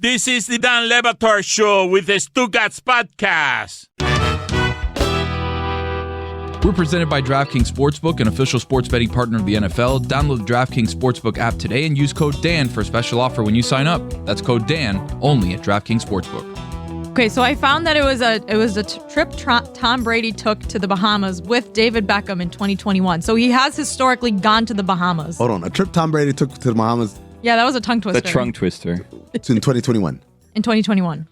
This is the Dan Le Batard Show with the Stuttgart's podcast. We're presented by DraftKings Sportsbook, an official sports betting partner of the NFL. Download the DraftKings Sportsbook app today and use code DAN for a special offer when you sign up. That's code DAN only at DraftKings Sportsbook. Okay, so I found that it was a trip Tom Brady took to the Bahamas with David Beckham in 2021. So he has historically gone to the Bahamas. Hold on, a trip Tom Brady took to the Bahamas. Yeah, that was a tongue twister. The trunk twister. It's in 2021. In 2021.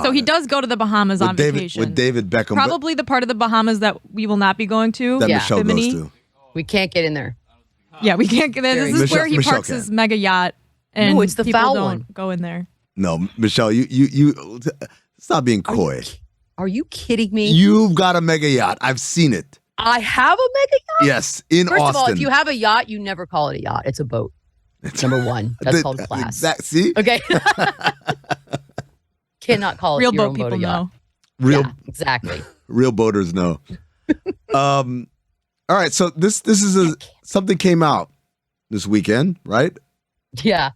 So he does go to the Bahamas on vacation. With David Beckham. Probably the part of the Bahamas that we will not be going to. That Michelle Bimini. goes to. We can't get in there. Yeah, we can't get in. This is where he Michelle parks can. his mega yacht. And No, it's the people foul don't one. go in there. No, Michelle, you stop being coy. Are you kidding me? You've got a mega yacht. I've seen it. I have a mega yacht? Yes, in First Austin. of all, if you have a yacht, you never call it a yacht. It's a boat. Number one. That's called class. See? Okay. Cannot call it Real your boat own people boat a yacht. know. Real Yeah, exactly. real boaters know. All right, so this is something came out this weekend, right? Yeah.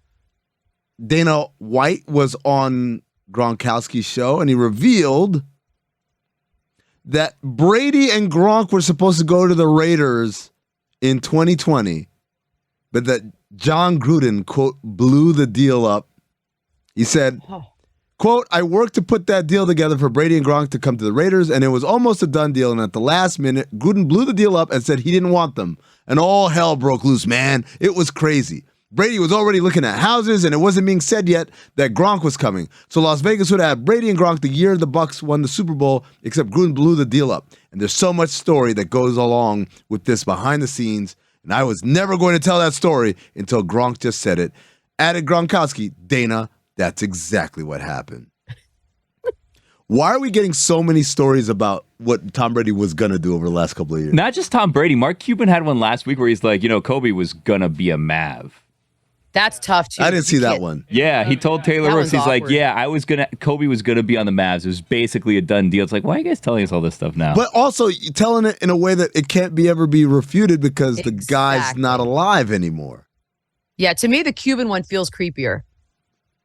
Dana White was on Gronkowski's show, and he revealed that Brady and Gronk were supposed to go to the Raiders in 2020, but that John Gruden, quote, blew the deal up. He said, quote, I worked to put that deal together for Brady and Gronk to come to the Raiders, and it was almost a done deal, and at the last minute, Gruden blew the deal up and said he didn't want them, and all hell broke loose, man. It was crazy. Brady was already looking at houses, and it wasn't being said yet that Gronk was coming. So Las Vegas would have Brady and Gronk the year the Bucs won the Super Bowl, except Gruden blew the deal up. And there's so much story that goes along with this behind the scenes, and I was never going to tell that story until Gronk just said it. Added Gronkowski, Dana, that's exactly what happened. Why are we getting so many stories about what Tom Brady was going to do over the last couple of years? Not just Tom Brady. Mark Cuban had one last week where he's like, Kobe was going to be a Mav. That's tough, too. I didn't see that one. Yeah, he told Taylor That Rooks, he's was like, awkward. Kobe was going to be on the Mavs. It was basically a done deal. It's like, why are you guys telling us all this stuff now? But also you're telling it in a way that it can't ever be refuted because the guy's not alive anymore. Yeah, to me, the Cuban one feels creepier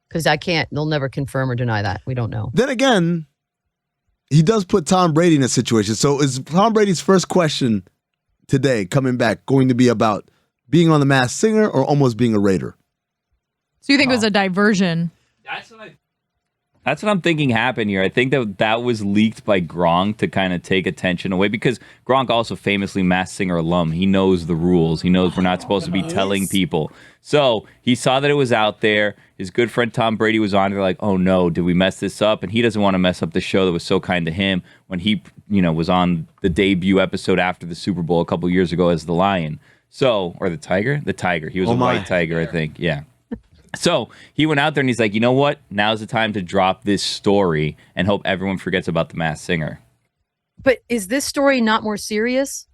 because they'll never confirm or deny that. We don't know. Then again, he does put Tom Brady in a situation. So is Tom Brady's first question today coming back going to be about being on The Masked Singer or almost being a Raider? So you think it was a diversion? That's what I'm thinking happened here. I think that was leaked by Gronk to kind of take attention away because Gronk also famously Masked Singer alum. He knows the rules. He knows we're not supposed to be telling people. So he saw that it was out there. His good friend Tom Brady was on. They're like, oh no, did we mess this up? And he doesn't want to mess up the show that was so kind to him when he, was on the debut episode after the Super Bowl a couple years ago as the Lion. So, or the Tiger? The Tiger. He was a white tiger, I think. Yeah. So he went out there and he's like, you know what? Now's the time to drop this story and hope everyone forgets about the Masked Singer. But is this story not more serious?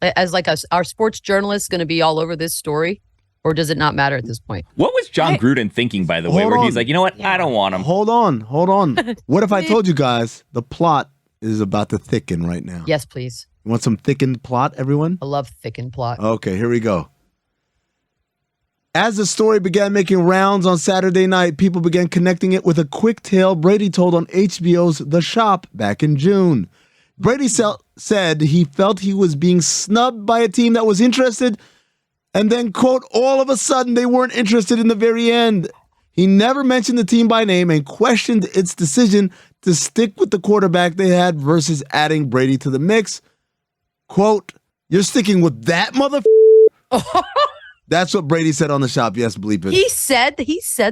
As like our sports journalists going to be all over this story? Or does it not matter at this point? What was John Gruden thinking, by the way, where he's like, you know what? I don't want him. Hold on. What if I told you guys the plot is about to thicken right now? Yes, please. You want some thickened plot, everyone? I love thickened plot. Okay, here we go. As the story began making rounds on Saturday night, people began connecting it with a quick tale Brady told on HBO's The Shop back in June. Brady said he felt he was being snubbed by a team that was interested, and then, quote, all of a sudden they weren't interested in the very end. He never mentioned the team by name and questioned its decision to stick with the quarterback they had versus adding Brady to the mix. Quote, you're sticking with that motherfucker? That's what Brady said on The Shop. Yes, bleep it. He said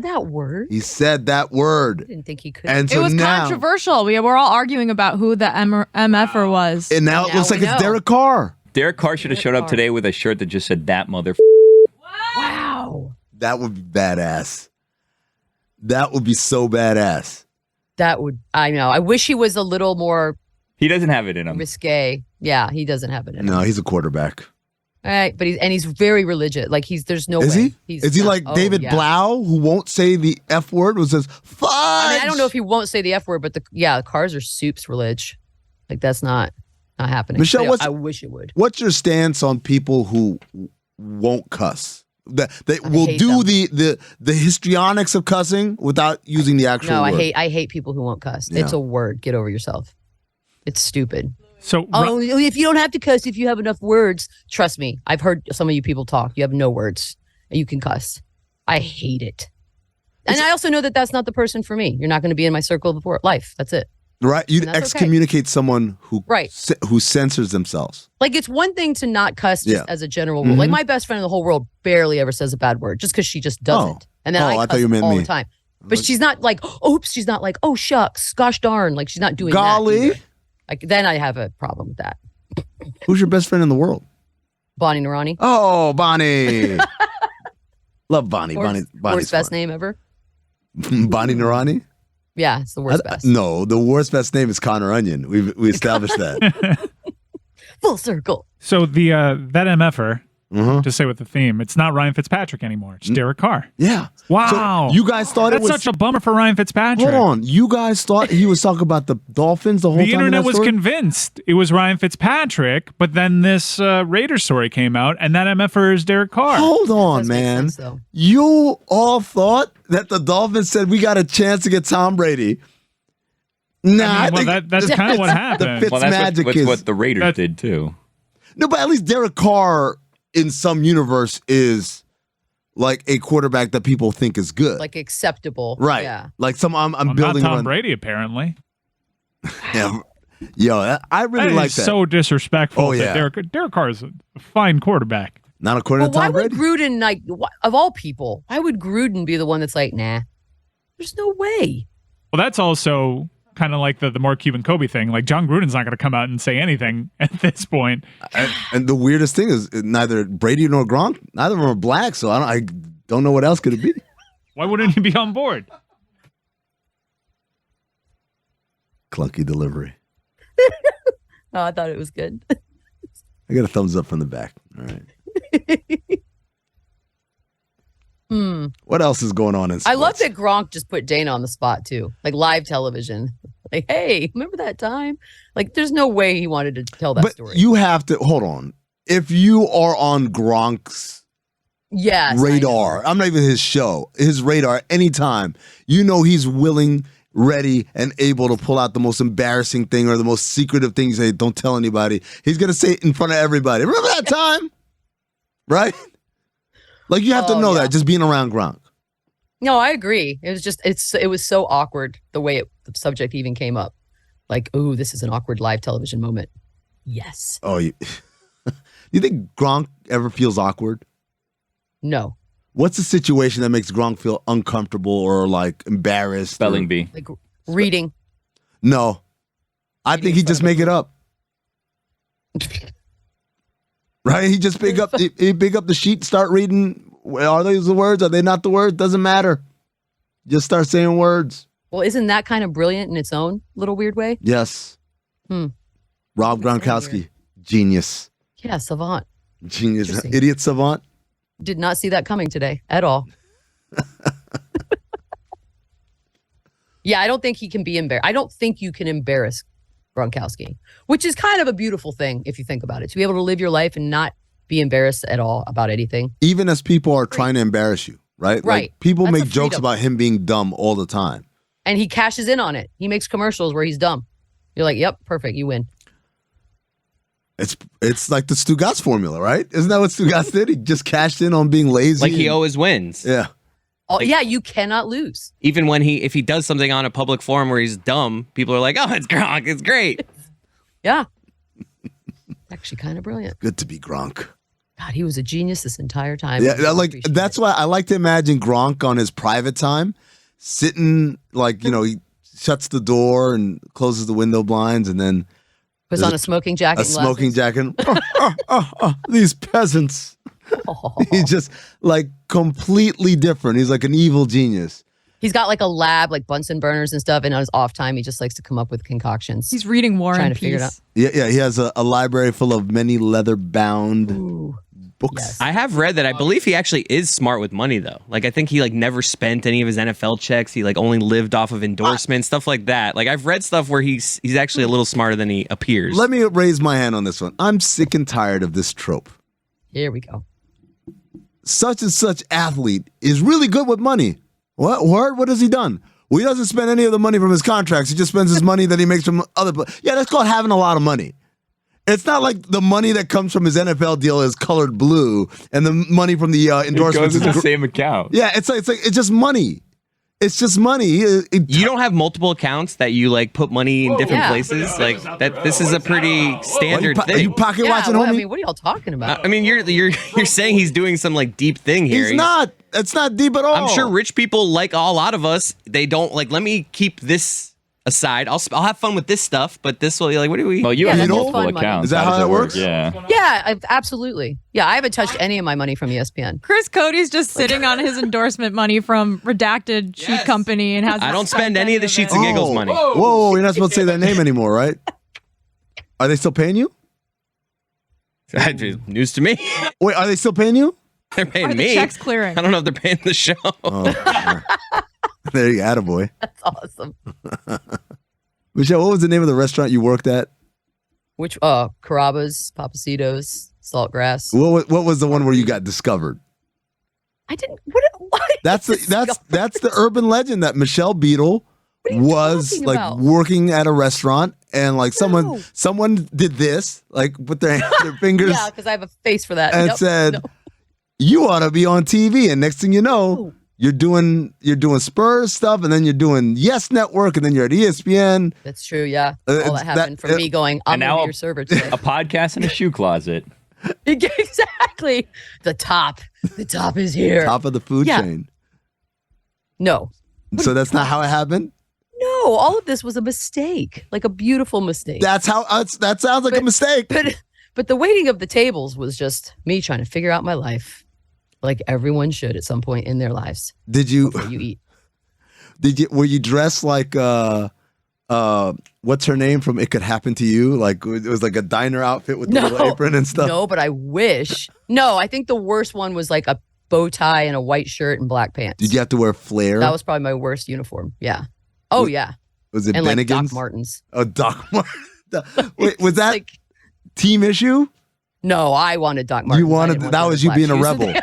that word? He said that word. I didn't think he could. And It so was now, controversial. We were all arguing about who the MFer was. and now it looks we like it's know. Derek Carr. Derek Carr should have showed up today with a shirt that just said that mother. Wow. That would be badass. That would be so badass. I know. I wish he was a little more He doesn't have it in him. risque. Yeah, he doesn't have it in him. No, he's a quarterback. All right, but he's very religious. Like there's no Is way. he? Is he like David Blau, who won't say the F word, who says fudge? I mean, I don't know if he won't say the F word, but the cars are soups religion. Like that's not happening. Michelle, But I wish it would. What's your stance on people who won't cuss? That will do the histrionics of cussing without using the actual No, word. I hate people who won't cuss. Yeah. It's a word. Get over yourself. It's stupid. So if you don't have to cuss, if you have enough words, trust me. I've heard some of you people talk. You have no words and you can cuss. I hate it. And I also know that that's not the person for me. You're not going to be in my circle of life. That's it. Right? You'd And that's excommunicate someone who Right. who censors themselves. Like, it's one thing to not cuss just as a general rule. Like, my best friend in the whole world barely ever says a bad word just because she just doesn't. And then I thought cuss you meant all me. the time. But she's not like, oops. She's not like, oh, shucks, gosh darn. Like, she's not doing that. Golly. either. Like, then I have a problem with that. Who's your best friend in the world? Bonnie Narani. Oh, Bonnie. Love Bonnie. Bonnie's Worst best fun. name ever. Bonnie Narani? Yeah, it's the worst best. No, the worst best name is Connor Onion. We established that. Full circle. So the that MFer, Mhm. to say with the theme, it's not Ryan Fitzpatrick anymore. It's Derek Carr. Yeah. Wow. So you guys thought That's it was such a bummer for Ryan Fitzpatrick. Hold on. You guys thought he was talking about the Dolphins the whole The time? in internet that was story? convinced it was Ryan Fitzpatrick, but then this Raiders story came out, and that MFer is Derek Carr. Hold on, Does make man. sense, though. You all thought that the Dolphins said we got a chance to get Tom Brady. Nah, I well, think that's the kind of what Fitz- happened. The Fitz Well, that's magic what, is what the Raiders That- did too. no, but at least Derek Carr in some universe is like a quarterback that people think is good, Like, acceptable. right? Yeah. Like I'm Well, not building Tom on. Brady, apparently. Yeah. Yo, I really That like is that. so disrespectful. Oh, to yeah. Derek Carr is a fine quarterback. Not according But to why Tom would Brady. Gruden, like, of all people, why would Gruden be the one that's like, nah, there's no way. Well, that's also kind of like the Mark Cuban Kobe thing. Like, John Gruden's not going to come out and say anything at this point. And the weirdest thing is neither Brady nor Gronk, neither of them are black, so I don't know what else could it be. Why wouldn't he be on board? Clunky delivery. Oh, I thought it was good. I got a thumbs up from the back. All right. What else is going on in sports? I love that Gronk just put Dana on the spot, too. Like, live television. Like, hey, remember that time? Like, there's no way he wanted to tell that But story. you have to hold on. If you are on Gronk's yes, I know. radar, I'm not even his show, his radar, anytime, you know he's willing, ready, and able to pull out the most embarrassing thing or the most secretive thing. You say, don't tell anybody. He's gonna say it in front of everybody. Remember that time? Right? Like you have to Oh, know yeah. that just being around Gronk. No, I agree. It was just, it was so awkward the way the subject even came up. Like, ooh, this is an awkward live television moment. Yes. Oh, you think Gronk ever feels awkward? No. What's the situation that makes Gronk feel uncomfortable or like embarrassed? Spelling or- bee. Like, reading. No. I think he just make it up. Right? He just pick up the sheet and start reading. Are those the words? Are they not the words? Doesn't matter. Just start saying words. Well, isn't that kind of brilliant in its own little weird way? Yes. Hmm. Rob Gronkowski. Genius. Yeah, savant. Genius. Interesting. Idiot savant. Did not see that coming today at all. Yeah, I don't think he can be embarrassed. I don't think you can embarrass Gronkowski, which is kind of a beautiful thing if you think about it. To be able to live your life and not be embarrassed at all about anything. Even as people are trying to embarrass you, right? Right. Like people That's make a jokes freedom. about him being dumb all the time. And he cashes in on it. He makes commercials where he's dumb. You're like, yep, perfect, you win. It's like the Stugatz formula, right? Isn't that what Stugatz did? He just cashed in on being lazy. Like he always wins. Yeah. Oh, yeah, you cannot lose. Even when if he does something on a public forum where he's dumb, people are like, "Oh, it's Gronk, it's great." Yeah. Actually kind of brilliant. Good to be Gronk. God, he was a genius this entire time. Yeah, I like appreciate that's it. why I like to imagine Gronk on his private time, sitting like he shuts the door and closes the window blinds, and then Was on a smoking jacket. a smoking jacket. These peasants. He's just like completely different. He's like an evil genius. He's got like a lab, like Bunsen burners and stuff, and on his off time, he just likes to come up with concoctions. He's reading War Trying and to figure it Peace. Yeah. He has a library full of many leather-bound Ooh. books. Yes. I have read that. I believe he actually is smart with money, though. Like I think he never spent any of his NFL checks. He only lived off of endorsements, stuff like that. Like I've read stuff where he's actually a little smarter than he appears. Let me raise my hand on this one. I'm sick and tired of this trope. Here we go. such and such athlete is really good with money. What? What has he done? Well, he doesn't spend any of the money from his contracts. He just spends his money that he makes from other. Yeah, that's called having a lot of money. It's not like the money that comes from his NFL deal is colored blue, and the money from the endorsements It goes in is the same account. Yeah, it's just money. It's just money. You don't have multiple accounts that you like put money in different places. Like that. This is a pretty standard Are thing. you pocket watching, well, homie? I mean, what are y'all talking about? I mean, you're saying he's doing some like deep thing here. He's not. It's not deep at all. I'm sure rich people, like a lot of us, they don't like. Let me keep this aside. I'll have fun with this stuff, but this will like. What do we? Well, you Yeah, have that's multiple fun money. accounts. Is that how does that it work? works? Yeah. Yeah, absolutely. Yeah, I haven't touched any of my money from ESPN. Chris Cody's just sitting on his endorsement money from Redacted Sheet Company and has. I don't spend any of the Sheets it. and Giggles money. Whoa, you're not supposed to say that name anymore, right? Are they still paying you? News to me. Wait, are they still paying you? They're paying Are the me. checks clearing? I don't know if they're paying the show. Oh, yeah. There you go, attaboy. That's awesome. Michelle, what was the name of the restaurant you worked at? Which Carrabba's, Papacitos, Saltgrass. What was the one where you got discovered? I didn't. What? That's the urban legend that Michelle Beadle What are you was talking like about? working at a restaurant and like someone did this, like put their fingers Yeah, because I have a face for that. and Yep. said, No. "You ought to be on TV." And next thing you know, No. you're doing Spurs stuff, and then you're doing Yes Network, and then you're at ESPN. That's true. Yeah, It's all that happened from me going. I'm And gonna now be your server today. A podcast in a shoe closet. Exactly. The top is here. Top of the food Yeah. chain. No, So that's not how it happened. no. All of this was a mistake, like a beautiful mistake. That sounds like a mistake. But the waiting of the tables was just me trying to figure out my life, like everyone should at some point in their lives. Did you Before you eat. were you dressed like what's her name from It Could Happen to You? Like it was like a diner outfit with the little apron and stuff. No, but I wish. No, I think the worst one was like a bow tie and a white shirt and black pants. Did you have to wear flair? That was probably my worst uniform. Yeah. Oh yeah. Was it And like Bennigan's? Doc Martens. Oh, Doc Martens. Wait, was that Like, team issue? no, I wanted Doc Martens. You I wanted didn't want that to was wear you black being a shoes. rebel.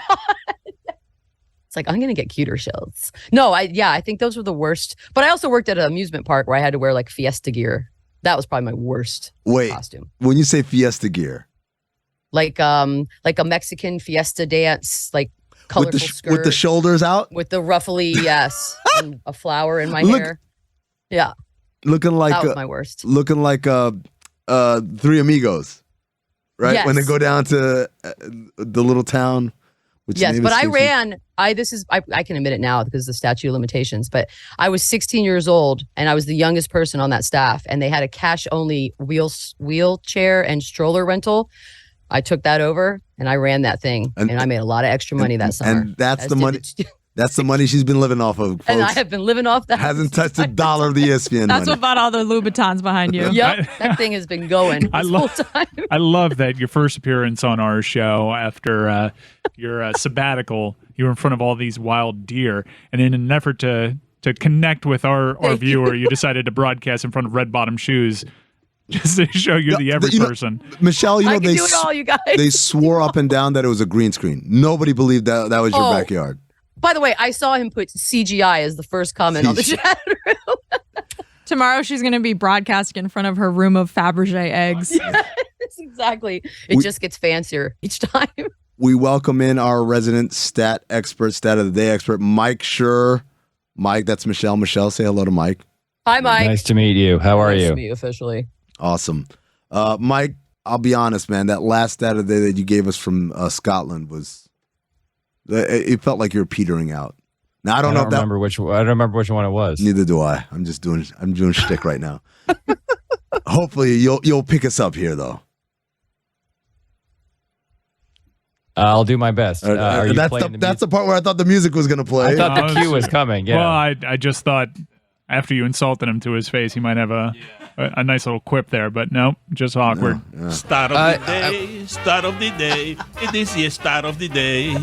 It's like I'm gonna get cuter shells. No, I think those were the worst. But I also worked at an amusement park where I had to wear like fiesta gear. That was probably my worst Wait, costume. when you say fiesta gear, Like a Mexican fiesta dance, like colorful skirt with the shoulders out, with the ruffly, yes, and a flower in my Look- hair. Yeah, looking like that was my worst. Three Amigos, right? When they Yes. go down to the little town. Which Yes, name but I escapes me. ran. I can admit it now because of the statute of limitations. But I was 16 years old and I was the youngest person on that staff, and they had a cash only wheelchair and stroller rental. I took that over and I ran that thing, and I made a lot of extra money that summer. And that's As the did money. That's the money she's been living off of, folks. And I have been living off that. Hasn't touched a dollar of the ESPN That's money. what bought all the Louboutins behind you. Yep, that thing has been going this whole time. I love that your first appearance on our show after your sabbatical, you were in front of all these wild deer, and in an effort to connect with our viewer, you decided to broadcast in front of red bottom shoes. Just to show you're the every person. Michelle, you know I can do it all, you guys. they swore up and down that it was a green screen. Nobody believed that was your Oh. backyard. By the way, I saw him put CGI as the first comment on the chat room. Tomorrow she's going to be broadcasting in front of her room of Fabergé eggs. Yes, exactly. It just gets fancier each time. We welcome in our resident stat of the day expert, Mike Schur. Mike, that's Michelle. Michelle, say hello to Mike. Hi, Mike. Nice to meet you. How are Nice you? to meet you officially. Awesome. Mike, I'll be honest, man. That last stat of the day that you gave us from Scotland was, it felt like you were petering out. Now, I don't know if that. I don't remember which one it was. Neither do I. I'm doing shtick right now. Hopefully you'll pick us up here though. I'll do my best. Are you playing the that's the part where I thought the music was going to play. I thought the cue was coming. Yeah. Well, I just thought after you insulted him to his face, he might have a nice little quip there, but no, just awkward. Start of the day, start of the day. It is the start of the day.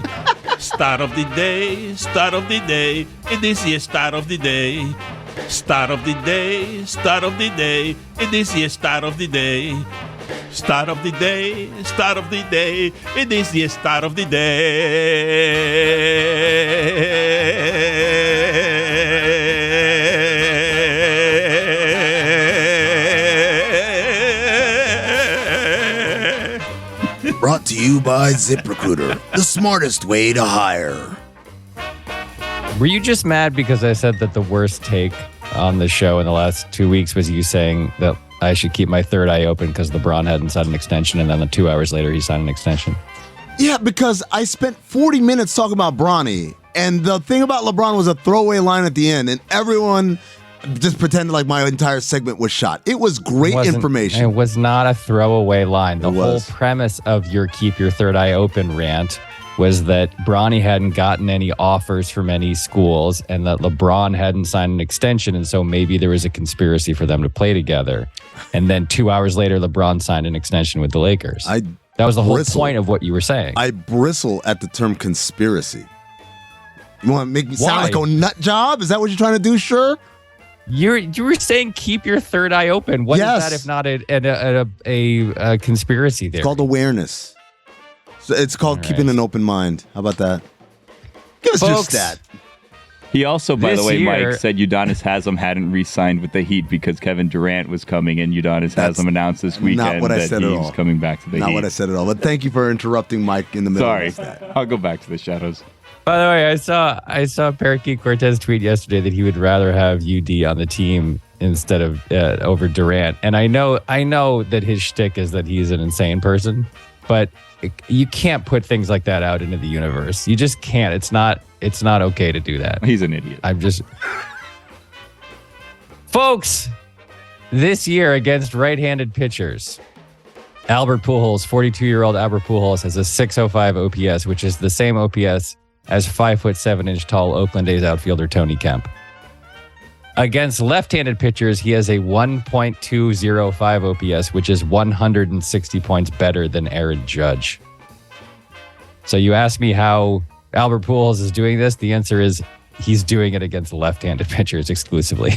Start of the day, start of the day. It is the start of the day. Start of the day, start of the day. It is the start of the day. Start of the day, start of the day. It is the start of the day. Brought to you by ZipRecruiter, the smartest way to hire. Were you just mad because I said that the worst take on the show in the last 2 weeks was you saying that I should keep my third eye open because LeBron hadn't signed an extension, and then 2 hours later he signed an extension? Yeah, because I spent 40 minutes talking about Bronny, and the thing about LeBron was a throwaway line at the end, and everyone just pretended like my entire segment was shot. It was great information. It was not a throwaway line. The whole premise of your keep your third eye open rant was that Bronny hadn't gotten any offers from any schools and that LeBron hadn't signed an extension, and so maybe there was a conspiracy for them to play together. And then 2 hours later, LeBron signed an extension with the Lakers. That was the whole point of what you were saying. I bristle at the term conspiracy. You want to make me sound like a nut job? Is that what you're trying to do? Sure. You were saying keep your third eye open. What is that if not a conspiracy there? It's called awareness. So it's called keeping an open mind. How about that? Give us your stat. He also, by the way, Mike, said Udonis Haslem hadn't re-signed with the Heat because Kevin Durant was coming, and Udonis Haslem announced this weekend that he's coming back to the Heat. Not what I said at all. But thank you for interrupting Mike in the middle of that. I'll go back to the shadows. By the way, I saw Parakeet Cortez tweet yesterday that he would rather have UD on the team instead of over Durant. And I know that his shtick is that he's an insane person, but you can't put things like that out into the universe. You just can't. It's not okay to do that. He's an idiot. Folks, this year against right-handed pitchers, Albert Pujols, 42-year-old Albert Pujols, has a 605 OPS, which is the same OPS as 5'7" tall Oakland A's outfielder Tony Kemp. Against left-handed pitchers, he has a 1.205 OPS, which is 160 points better than Aaron Judge. So you ask me how Albert Pujols is doing this? The answer is he's doing it against left-handed pitchers exclusively.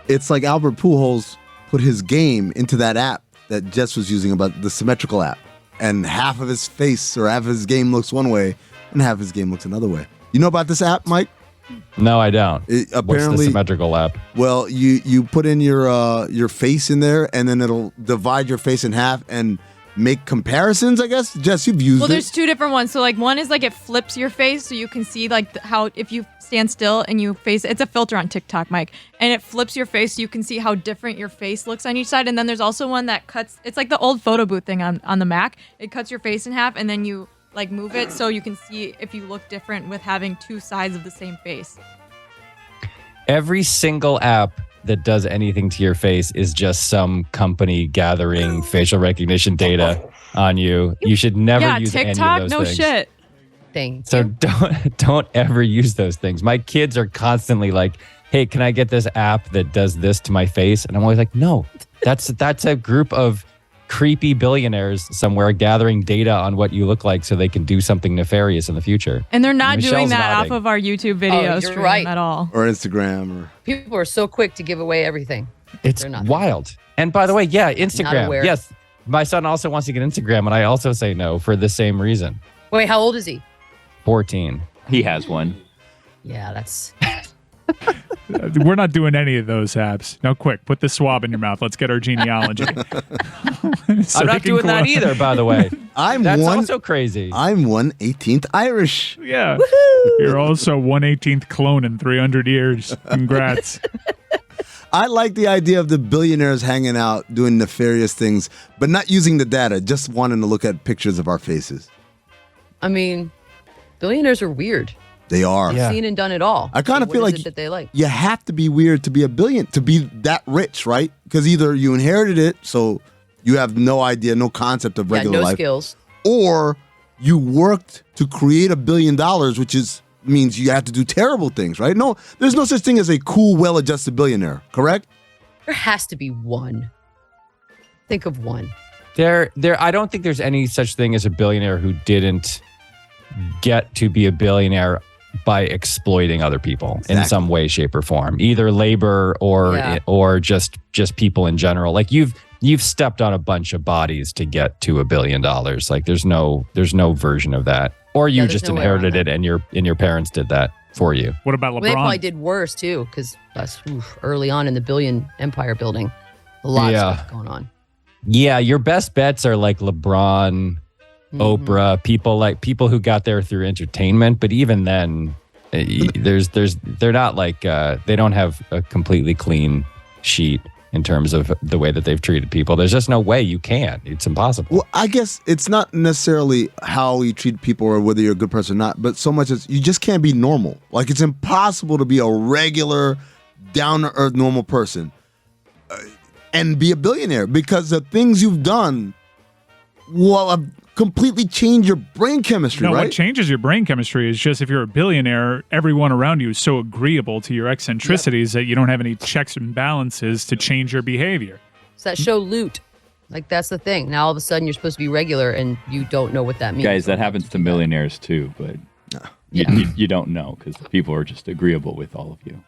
It's like Albert Pujols put his game into that app that Jess was using, about the symmetrical app. And half of his face or half of his game looks one way and half of his game looks another way. You know about this app, Mike? No, I don't. Apparently, what's the symmetrical app? Well, you put in your face in there, and then it'll divide your face in half and make comparisons, I guess. Jess, you've used it. Well, there's two different ones. So, like, one is like it flips your face so you can see like how if you stand still and you face it's a filter on TikTok, Mike, and it flips your face so you can see how different your face looks on each side. And then there's also one that cuts. It's like the old photo booth thing on the Mac. It cuts your face in half, and then you like move it so you can see if you look different with having two sides of the same face. Every single app that does anything to your face is just some company gathering facial recognition data on you. You should never use TikTok, any of those no things. shit. Thank So don't ever use those things. My kids are constantly like, "Hey, can I get this app that does this to my face?" And I'm always like, "No, that's a group of creepy billionaires somewhere gathering data on what you look like so they can do something nefarious in the future." And they're not doing Michelle's that nodding. off of our YouTube video you're stream right. at all. Or Instagram. Or People are so quick to give away everything. It's They're not. wild. And by the way, yeah, Not Instagram. aware. Yes, my son also wants to get Instagram, and I also say no for the same reason. Wait, how old is he? 14. He has one. Yeah, that's... We're not doing any of those apps. Now, quick, put the swab in your mouth. Let's get our genealogy. So I'm not doing that either, by the way. That's also crazy. I'm 1/18th Irish. Yeah. You're also 1/18th clone in 300 years. Congrats. I like the idea of the billionaires hanging out, doing nefarious things, but not using the data, just wanting to look at pictures of our faces. I mean, billionaires are weird. They are. I've seen and done it all. I kind of So feel what is like it that they like. you have to be weird to be to be that rich, right? Because either you inherited it, so you have no idea, no concept of regular no life, skills, or you worked to create $1 billion, which means you have to do terrible things, right? No, there's no such thing as a cool, well-adjusted billionaire, correct? There has to be one. Think of one. I don't think there's any such thing as a billionaire who didn't get to be a billionaire by exploiting other people in some way, shape, or form, either labor or just people in general. Like you've stepped on a bunch of bodies to get to $1 billion. Like there's no version of that. Or you just inherited it and your parents did that for you. What about LeBron? Well, they probably did worse too, because that's early on in the billion empire building. A lot of stuff going on. Yeah, your best bets are like LeBron, Oprah, people who got there through entertainment. But even then, they're not like they don't have a completely clean sheet in terms of the way that they've treated people. There's just no way you can. It's impossible. Well, I guess it's not necessarily how you treat people or whether you're a good person or not, but so much as you just can't be normal. Like it's impossible to be a regular, down-to-earth, normal person and be a billionaire because the things you've done will have completely change your brain chemistry, no, right? what changes your brain chemistry is just if you're a billionaire, everyone around you is so agreeable to your eccentricities that you don't have any checks and balances to change your behavior. It's that show Loot. Like, that's the thing. Now, all of a sudden, you're supposed to be regular, and you don't know what that means. Guys, that happens to millionaires, too, but you don't know because people are just agreeable with all of you.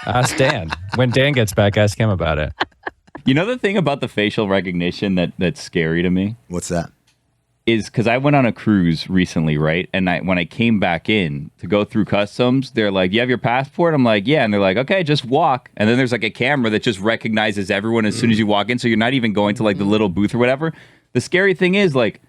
Ask Dan. When Dan gets back, ask him about it. You know the thing about the facial recognition that's scary to me? What's that? Is because I went on a cruise recently, right? And when I came back in to go through customs, they're like, "You have your passport?" I'm like, "Yeah." And they're like, "Okay, just walk." And then there's like a camera that just recognizes everyone as soon as you walk in. So you're not even going to like the little booth or whatever. The scary thing is like,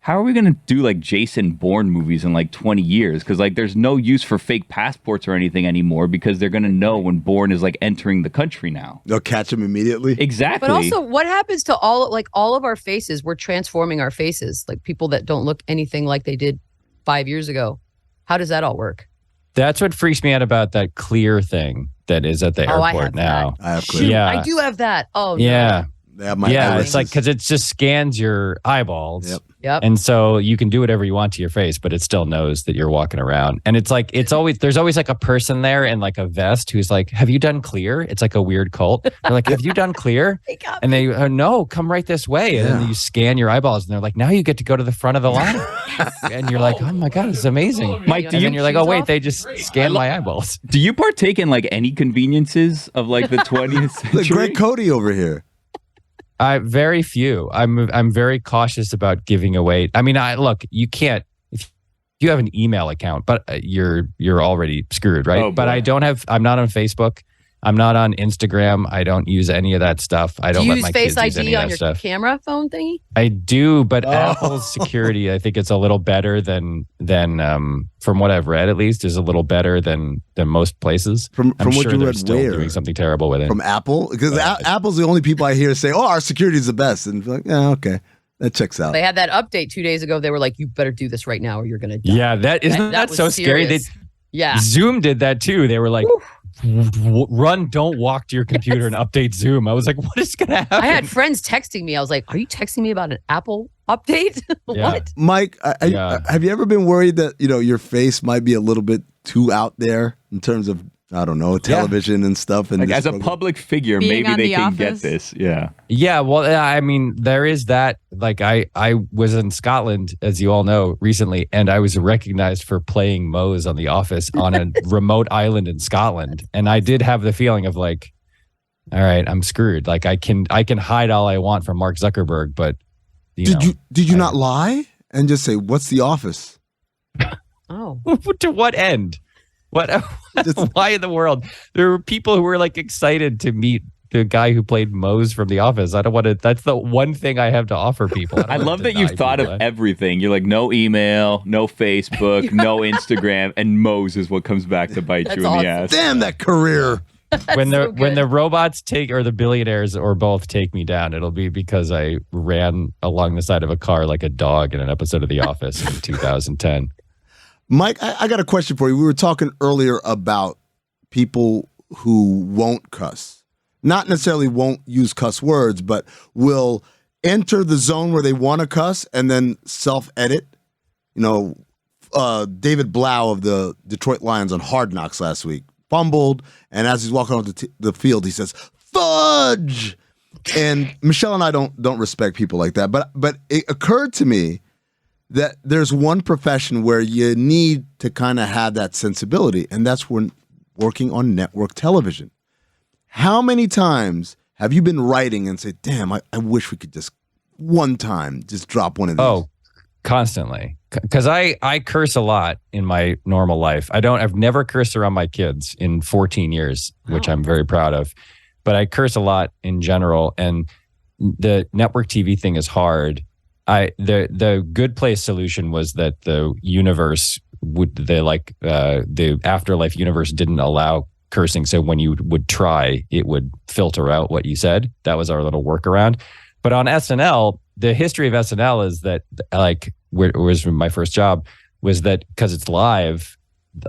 how are we going to do like Jason Bourne movies in like 20 years? Because like there's no use for fake passports or anything anymore because they're going to know when Bourne is like entering the country now. They'll catch him immediately. Exactly. But also, what happens to all of our faces? We're transforming our faces, like people that don't look anything like they did 5 years ago. How does that all work? That's what freaks me out about that Clear thing that is at the airport now. I have Clear. Shoot, Yeah. I do have that. Oh, Yeah. no. It's like because it just scans your eyeballs. Yep. And so you can do whatever you want to your face, but it still knows that you're walking around. And it's like there's always like a person there in like a vest who's like, "Have you done Clear?" It's like a weird cult. They're like, "Have you done Clear?" And they no, come right this way. And then you scan your eyeballs, and they're like, "Now you get to go to the front of the line." And you're like, "Oh my god, it's amazing." Mike, and then you're like, "Oh wait, they just scanned my eyeballs." Do you partake in like any conveniences of like the 20th century? Like Greg Cody over here. Very few. I'm very cautious about giving away. I mean, look, you can't if you have an email account, but you're already screwed, right? Oh, but boy. I'm not on Facebook. I'm not on Instagram. I don't use any of that stuff. I don't Do you let use my Face kids use any ID of on that your stuff. camera phone thingy? I do, but Apple's security, I think it's a little better than from what I've read, at least, is a little better than most places. From I'm what sure you they're read, still where? doing something terrible with it. From Apple? Because Apple's the only people I hear say, "Oh, our security is the best," and like, yeah, okay, that checks out. They had that update 2 days ago. They were like, "You better do this right now, or you're gonna die." Yeah, that was so scary. serious. Yeah. Zoom did that too. They were like, "Run, don't walk to your computer and update Zoom." I was like, "What is going to happen?" I had friends texting me. I was like, "Are you texting me about an Apple update?" What? Mike, have you ever been worried that your face might be a little bit too out there in terms of television and stuff? And Like this as a program? public figure, Being maybe on they The can get Office. this. Yeah. Yeah, well, I mean, there is that. Like, I was in Scotland, as you all know, recently, and I was recognized for playing Mose on The Office on a remote island in Scotland, and I did have the feeling of like, all right, I'm screwed. Like, I can hide all I want from Mark Zuckerberg, but did you not lie and just say, "What's The Office"? Oh. To what end? Why in the world? There were people who were like excited to meet the guy who played Mose from The Office. I don't want to. That's the one thing I have to offer people. I love that you've thought of everything. You're like, no email, no Facebook, no Instagram, and Mose is what comes back to bite you in the ass. Damn that career. When the robots take or the billionaires or both take me down, it'll be because I ran along the side of a car like a dog in an episode of The Office in 2010. Mike, I got a question for you. We were talking earlier about people who won't cuss. Not necessarily won't use cuss words, but will enter the zone where they want to cuss and then self-edit. David Blau of the Detroit Lions on Hard Knocks last week fumbled, and as he's walking onto the field, he says, "Fudge!" And Michelle and I don't respect people like that, but it occurred to me that there's one profession where you need to kind of have that sensibility, and that's when working on network television. How many times Have you been writing and say, damn, I wish we could just one time just drop one of these? Oh, constantly. Because I curse a lot in my normal life. I've never cursed around my kids in 14 years, which I'm very proud of. But I curse a lot in general. And the network TV thing is hard. The good place solution was that the universe the afterlife universe didn't allow cursing. So when you would try, it would filter out what you said. That was our little workaround. But on SNL, the history of SNL is that where was my first job was that because it's live,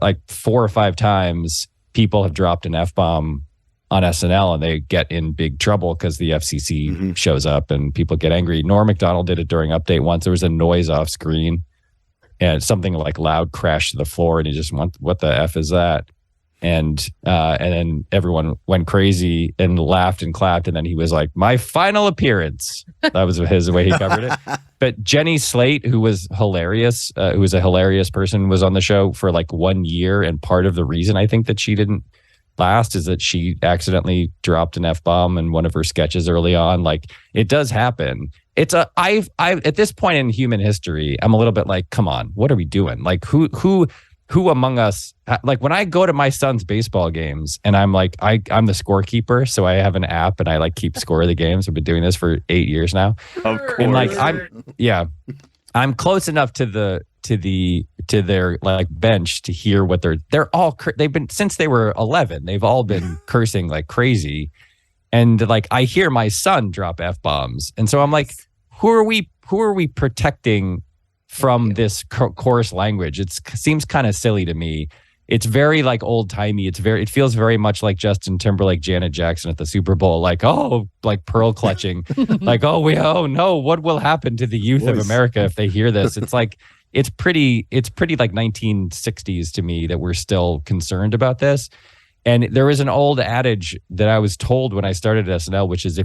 like 4 or 5 times people have dropped an F-bomb on SNL and they get in big trouble because the FCC shows up and people get angry. Norm Macdonald did it during Update once. There was a noise off screen and something like loud crashed to the floor and he just went, what the F is that? And then everyone went crazy and laughed and clapped. And then he was like, my final appearance. That was his way he covered it. But Jenny Slate, who was hilarious, who was a hilarious person, was on the show for like 1 year. And part of the reason I think that she didn't last is that she accidentally dropped an F-bomb in one of her sketches early on. Like, it does happen. It's I've at this point in human history, I'm a little bit like, come on, what are we doing? Like, who among us, like when I go to my son's baseball games and I'm like, I'm the scorekeeper. So I have an app and I like keep score of the games. I've been doing this for 8 years now. Of course. And like, I'm close enough to their like bench to hear what they've been since they were 11. They've all been cursing like crazy. And like, I hear my son drop F-bombs. And so I'm like, who are we protecting from this coarse language? It seems kind of silly to me. It's very like old timey. It feels very much like Justin Timberlake, Janet Jackson at the Super Bowl. Like, oh, like pearl clutching. Like, oh no, what will happen to the youth of America if they hear this? It's like, it's pretty like 1960s to me that we're still concerned about this. And there is an old adage that I was told when I started at SNL, which is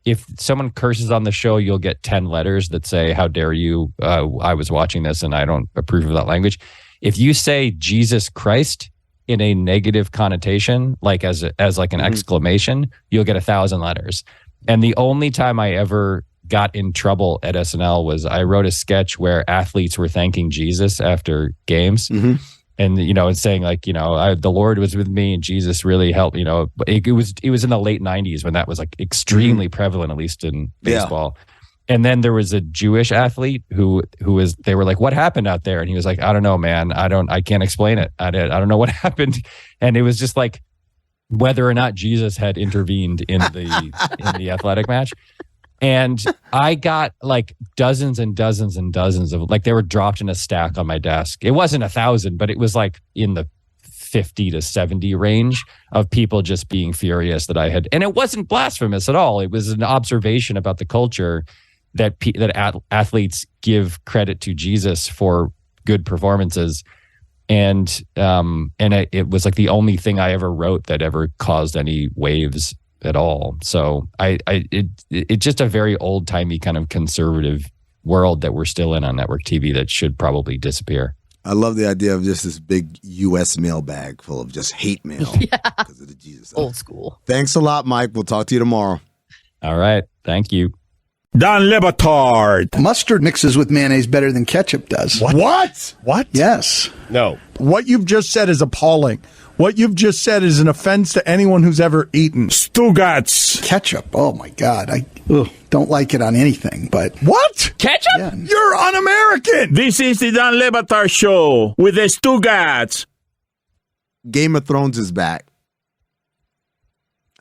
if someone curses on the show, you'll get 10 letters that say, how dare you? I was watching this and I don't approve of that language. If you say Jesus Christ in a negative connotation, like as like an exclamation, you'll get 1,000 letters. And the only time I ever got in trouble at SNL was I wrote a sketch where athletes were thanking Jesus after games. And, it's saying like, the Lord was with me and Jesus really helped, it was in the late 90s when that was like extremely prevalent, at least in baseball. Yeah. And then there was a Jewish athlete who they were like, what happened out there? And he was like, I don't know, man. I can't explain it. I don't know what happened. And it was just like whether or not Jesus had intervened in the athletic match. And I got like dozens and dozens and dozens of, like, they were dropped in a stack on my desk. It wasn't 1,000, but it was like in the 50 to 70 range of people just being furious that I had. And it wasn't blasphemous at all. It was an observation about the culture that athletes give credit to Jesus for good performances. And it was like the only thing I ever wrote that ever caused any waves at all. So it's just a very old timey kind of conservative world that we're still in on network TV that should probably disappear. I love the idea of just this big U.S. mailbag full of just hate mail because of the Jesus stuff. Old school. Thanks a lot, Mike. We'll talk to you tomorrow. All right. Thank you. Dan Le Batard. Mustard mixes with mayonnaise better than ketchup does. What? Yes. No. What you've just said is appalling. What you've just said is an offense to anyone who's ever eaten. Stugats. Ketchup. Oh, my God. I don't like it on anything, but... What? Ketchup? Yeah. You're un-American. This is the Dan Le Batard Show with the Stugats. Game of Thrones is back.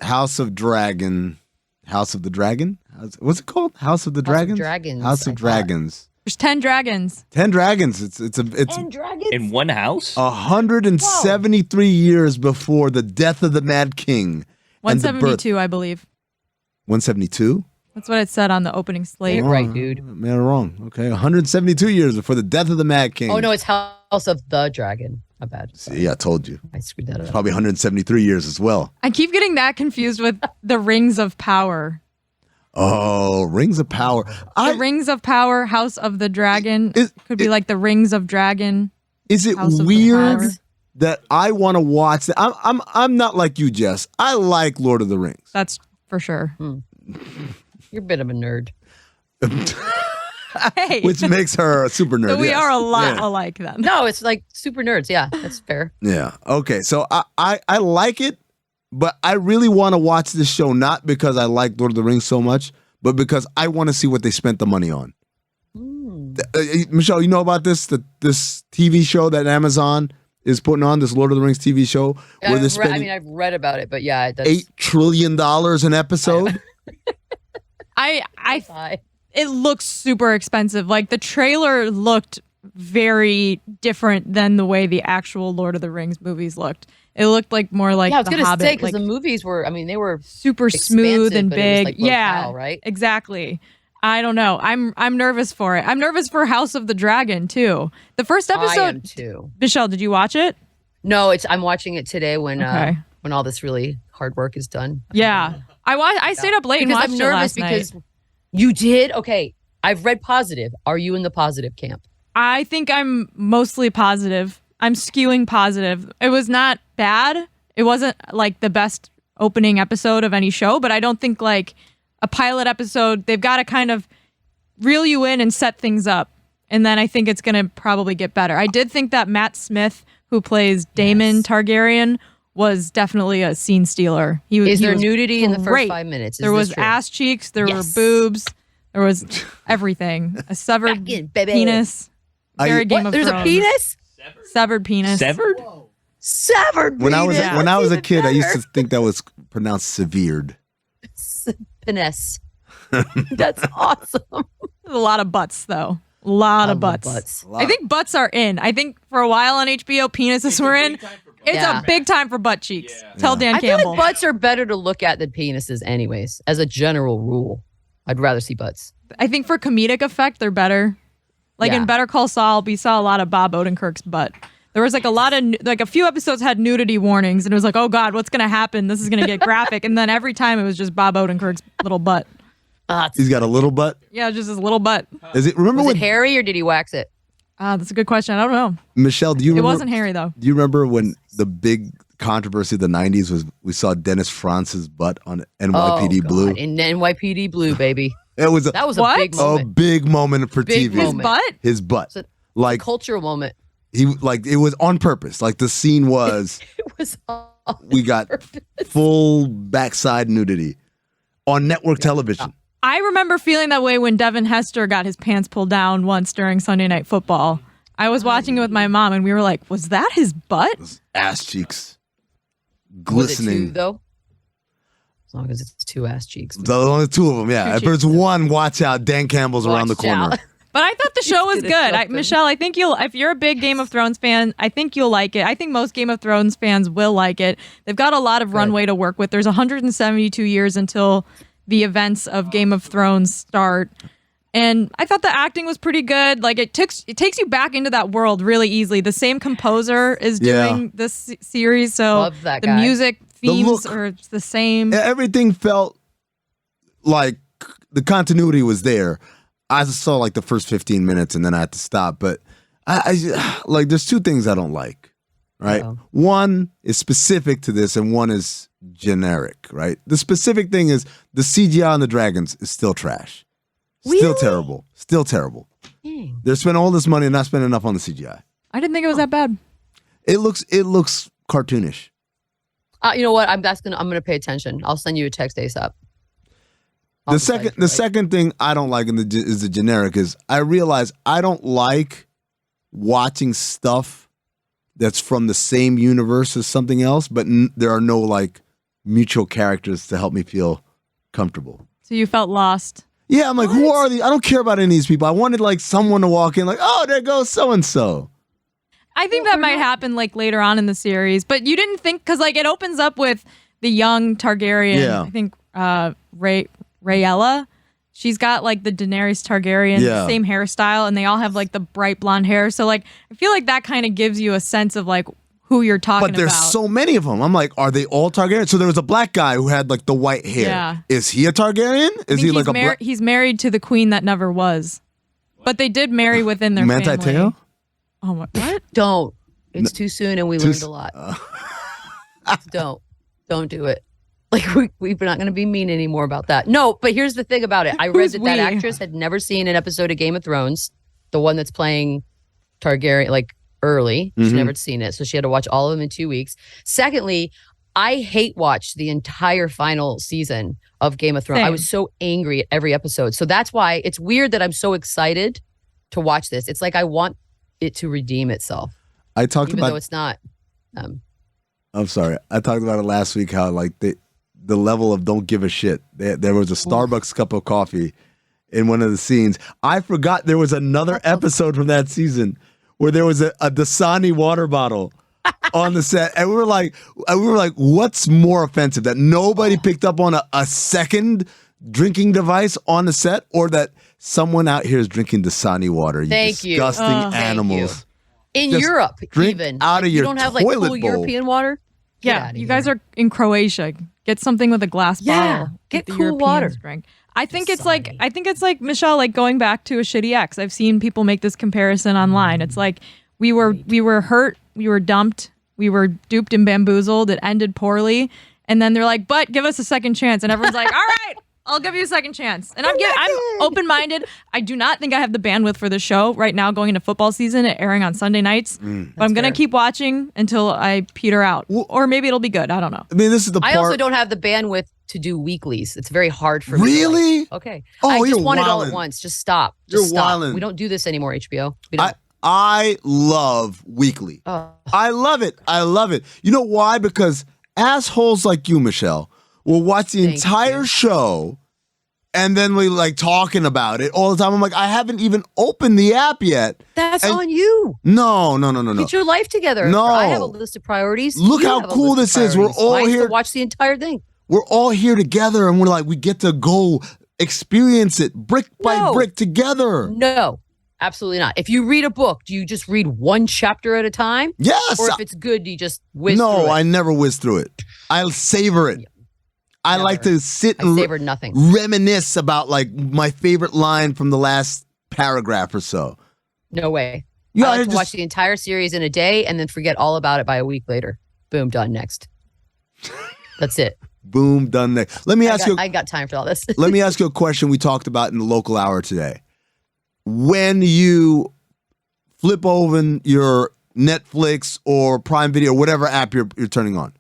House of the Dragon? What's it called? House of the Dragons? House of Dragons. There's 10 dragons. 10 dragons. It's 10 dragons? In one house? 173 years before the death of the Mad King. 172, I believe. 172? That's what it said on the opening slate. You're right, dude. Man, wrong. Okay, 172 years before the death of the Mad King. Oh, no, it's House of the Dragon. My bad. See, I told you. I screwed that up. It's probably 173 years as well. I keep getting that confused with the Rings of Power. Oh, Rings of Power. The Rings of Power, House of the Dragon. Could be like the Rings of Dragon. Is it weird that I want to watch that? I'm not like you, Jess. I like Lord of the Rings. That's for sure. You're a bit of a nerd. Hey, Which makes her a super nerd. so we yes. are a lot Yeah. alike then. No, it's like super nerds. Yeah, that's fair. Yeah. Okay. So I like it, but I really want to watch this show not because I like Lord of the Rings so much, but because I want to see what they spent the money on. Michelle, you know about this TV show that Amazon is putting on, this Lord of the Rings TV show where they're spending I've read about it, but yeah, that's $8 trillion an episode. It looks super expensive. Like the trailer looked very different than the way the actual Lord of the Rings movies looked. It looked like more like I was The gonna Hobbit, say because like the movies were, they were super smooth and expansive, but it was, big. like, yeah, locale, right? Exactly. I don't know. I'm nervous for it. I'm nervous for House of the Dragon too. The first episode. I am too. Michelle, did you watch it? No, I'm watching it today when Okay. when all this really hard work is done. Yeah, I stayed up late and Because watched I'm it nervous last because night. you did. Okay, I've read positive. Are you in the positive camp? I think I'm mostly positive. I'm skewing positive. It was not bad. It wasn't like the best opening episode of any show, but I don't think like a pilot episode, they've got to kind of reel you in and set things up. And then I think it's going to probably get better. I did think that Matt Smith, who plays Daemon Targaryen, was definitely a scene stealer. Is there was nudity in the first great. 5 minutes? Is There this was true? ass cheeks. There Yes. were boobs. There was everything. A severed Back in, baby. penis. Very Game of There's Thrones. a penis? Severed penis. Severed? Severed When I was penis. when I was a That's kid, I even used to think that was pronounced severed. Penis. That's awesome. There's a lot of butts, though. A lot of love butts. butts. I think butts are in. I think for a while on HBO, penises were in. It's Yeah. a big time for butt cheeks. Tell Dan I feel Campbell. like butts are better to look at than penises anyways, as a general rule. I'd rather see butts. I think for comedic effect, they're better. Like Yeah. in Better Call Saul, we saw a lot of Bob Odenkirk's butt. There was like a lot of, like a few episodes had nudity warnings, and it was like, oh God, what's going to happen? This is going to get graphic. And then every time it was just Bob Odenkirk's little butt. He's got a little butt. Yeah, just his little butt. Is it? Remember Was when it hairy or did he wax it? That's a good question. I don't know. Michelle? Do you? It Remember, wasn't hairy though. Do you remember when the big controversy of the '90s was we saw Dennis France's butt on NYPD God. Blue? In NYPD Blue, baby. It was That was a What? big a moment. big moment for Big TV. His moment. butt? His butt. It's a Like cultural moment. he like it was on purpose. Like the scene was It was on we got purpose. full backside nudity on network television. I remember feeling that way when Devin Hester got his pants pulled down once during Sunday Night Football. I was watching it with my mom, and we were like, was that his butt? Ass cheeks. Was it Glistening. two, though? As long as it's two ass cheeks. The only two of them, yeah. If there's one, watch out. Dan Campbell's around the Watch corner. out. But I thought the show was did good. something. Michelle, I think if you're a big Game of Thrones fan, I think you'll like it. I think most Game of Thrones fans will like it. They've got a lot of runway to work with. There's 172 years until the events of Game of Thrones start. And I thought the acting was pretty good. Like it takes you back into that world really easily. The same composer is doing this series, so Love that the guy. music themes look. are the same. Everything felt like the continuity was there. I just saw like the first 15 minutes and then I had to stop. But I like there's two things I don't like, right? Uh-oh. One is specific to this and one is generic, right? The specific thing is the CGI on the dragons is still trash. Still Really? terrible. Still terrible. Dang. They're spending all this money and not spending enough on the CGI. I didn't think it was that bad. It looks cartoonish. You know what? I'm gonna pay attention. I'll send you a text ASAP. I'll The decide if second you like. second thing I don't like is the generic is I realize I don't like watching stuff that's from the same universe as something else, but there are no like mutual characters to help me feel comfortable. So you felt lost. Yeah, I'm like, who are these? I don't care about any of these people. I wanted like someone to walk in, like, oh, there goes so and so. I think that might happen like later on in the series, but you didn't think because like it opens up with the young Targaryen. Yeah. I think Rhaella. She's got like the Daenerys Targaryen Yeah. same hairstyle, and they all have like the bright blonde hair. So like I feel like that kind of gives you a sense of like who you're talking But there's about. so many of them. I'm like, are they all Targaryen? So there was a black guy who had like the white hair. Yeah. Is he a Targaryen? I Is he think like a black he's married to the queen that never was, but they did marry within their Manti family. Te'o? Oh my, what? Don't. It's too soon, and we Too learned s- a lot. Don't do it. Like we're not going to be mean anymore about that. No, but here's the thing about it. I read that we? actress had never seen an episode of Game of Thrones, the one that's playing Targaryen, like early. She's never seen it, so she had to watch all of them in 2 weeks. Secondly, I hate watched the entire final season of Game of Thrones. Same. I was so angry at every episode. So that's why it's weird that I'm so excited to watch this. It's like I want it to redeem itself. I talked even about though it's not. I'm sorry. I talked about it last week how like the level of don't give a shit. There was a Starbucks cup of coffee in one of the scenes. I forgot there was another episode from that season where there was a Dasani water bottle on the set, and we were like, what's more offensive, that nobody picked up on a second drinking device on the set, or that someone out here is drinking Dasani water? You Thank you. disgusting animals. Thank you. In Just Europe, drink even out of you your don't have like toilet cool bowl. European water. Get Yeah, outta you here. guys are in Croatia. Get something with a glass bottle. Get that the cool Europeans water. Drink. I think it's like Michelle, like going back to a shitty ex. I've seen people make this comparison online. It's like we were hurt, we were dumped, we were duped and bamboozled. It ended poorly, and then they're like, "But give us a second chance," and everyone's like, "All right, I'll give you a second chance." And I'm open-minded. I do not think I have the bandwidth for the show right now going into football season, airing on Sunday nights. But I'm going to keep watching until I peter out. Or maybe it'll be good. I don't know. I mean, this is the part. I also don't have the bandwidth to do weeklies. It's very hard for me. Really? Like, okay. Oh, I just you're want it all wildin'. at once. Just stop. You're Just stop. wildin'. We don't do this anymore, HBO. We don't. I love weekly. I love it. I love it. You know why? Because assholes like you, Michelle, will watch the entire show and then we like talking about it all the time. I'm like, I haven't even opened the app yet. That's And- on you. No. Get your life together. No. I have a list of priorities. Look You how have a cool list this of is. We're priorities. all Mine's to here- watch the entire thing. We're all here together and we're like, we get to go experience it brick by brick together. No, absolutely not. If you read a book, do you just read one chapter at a time? Yes. Or if it's good, do you just whiz No, through it? I never whiz through it. I'll savor it. I like to sit and savored nothing. reminisce about like my favorite line from the last paragraph or so. No way. Yeah, I I like to just- watch the entire series in a day and then forget all about it by a week later. Boom, done. Next. That's it. Boom, done next. Let me ask you. I got time for all this. Let me ask you a question we talked about in the local hour today. When you flip open your Netflix or Prime Video, whatever app you're turning on,